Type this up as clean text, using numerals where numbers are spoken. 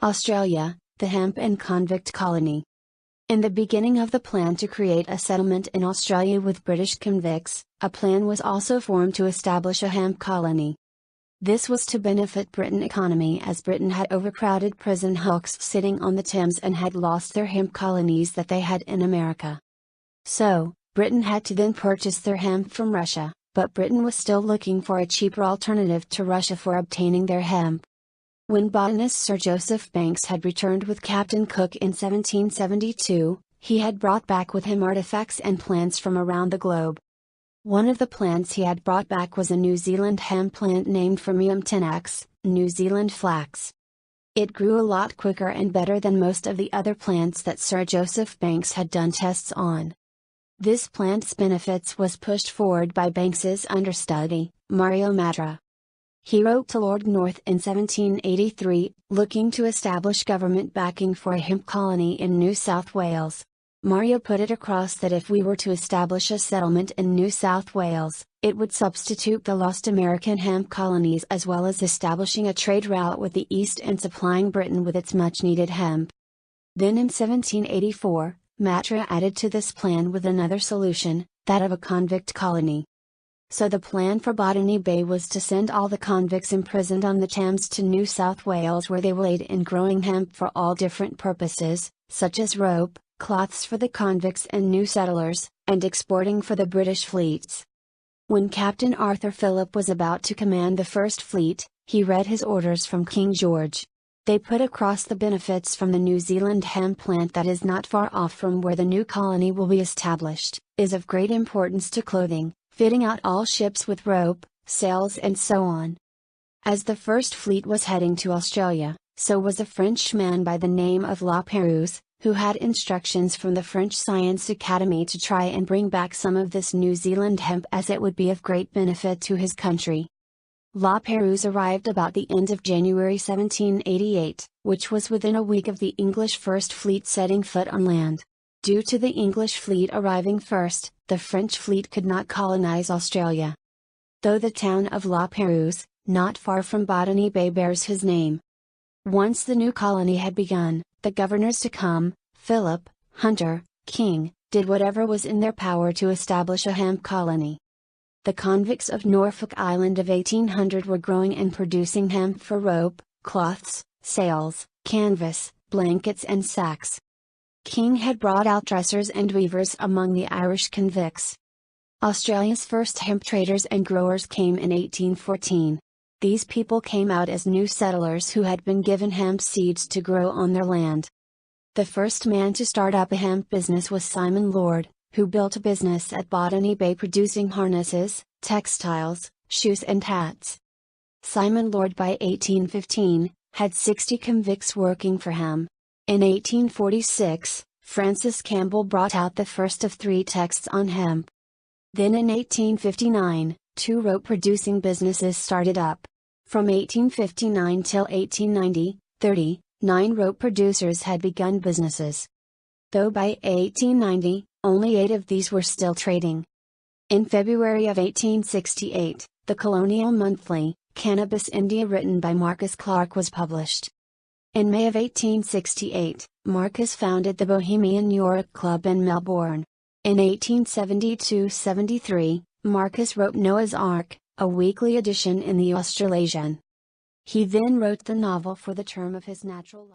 Australia, the hemp and convict colony. In the beginning of the plan to create a settlement in Australia with British convicts, a plan was also formed to establish a hemp colony. This was to benefit Britain's economy, as Britain had overcrowded prison hulks sitting on the Thames and had lost their hemp colonies that they had in America. So, Britain had to then purchase their hemp from Russia, but Britain was still looking for a cheaper alternative to Russia for obtaining their hemp. When botanist Sir Joseph Banks had returned with Captain Cook in 1772, he had brought back with him artifacts and plants from around the globe. One of the plants he had brought back was a New Zealand hemp plant named Phormium tenax, New Zealand flax. It grew a lot quicker and better than most of the other plants that Sir Joseph Banks had done tests on. This plant's benefits was pushed forward by Banks's understudy, Mario Matra. He wrote to Lord North in 1783, looking to establish government backing for a hemp colony in New South Wales. Mario put it across that if we were to establish a settlement in New South Wales, it would substitute the lost American hemp colonies as well as establishing a trade route with the East and supplying Britain with its much-needed hemp. Then in 1784, Matra added to this plan with another solution, that of a convict colony. So the plan for Botany Bay was to send all the convicts imprisoned on the Thames to New South Wales, where they will aid in growing hemp for all different purposes, such as rope, cloths for the convicts and new settlers, and exporting for the British fleets. When Captain Arthur Phillip was about to command the first fleet, he read his orders from King George. They put across the benefits from the New Zealand hemp plant that is not far off from where the new colony will be established, is of great importance to clothing, fitting out all ships with rope, sails and so on. As the first fleet was heading to Australia, so was a Frenchman by the name of La Pérouse, who had instructions from the French Science Academy to try and bring back some of this New Zealand hemp, as it would be of great benefit to his country. La Pérouse arrived about the end of January 1788, which was within a week of the English First Fleet setting foot on land. Due to the English fleet arriving first, the French fleet could not colonize Australia. Though the town of La Pérouse, not far from Botany Bay, bears his name. Once the new colony had begun, the governors to come, Philip, Hunter, King, did whatever was in their power to establish a hemp colony. The convicts of Norfolk Island of 1800 were growing and producing hemp for rope, cloths, sails, canvas, blankets and sacks. King had brought out dressers and weavers among the Irish convicts. Australia's first hemp traders and growers came in 1814. These people came out as new settlers who had been given hemp seeds to grow on their land. The first man to start up a hemp business was Simon Lord, who built a business at Botany Bay producing harnesses, textiles, shoes and hats. Simon Lord by 1815, had 60 convicts working for him. In 1846, Francis Campbell brought out the first of 3 texts on hemp. Then in 1859, 2 rope-producing businesses started up. From 1859 till 1890, 39 rope producers had begun businesses. Though by 1890, only 8 of these were still trading. In February of 1868, the colonial monthly, Cannabis India, written by Marcus Clarke, was published. In May of 1868, Marcus founded the Bohemian Yorick Club in Melbourne. In 1872-73, Marcus wrote Noah's Ark, a weekly edition in the Australasian. He then wrote the novel for the term of his natural life.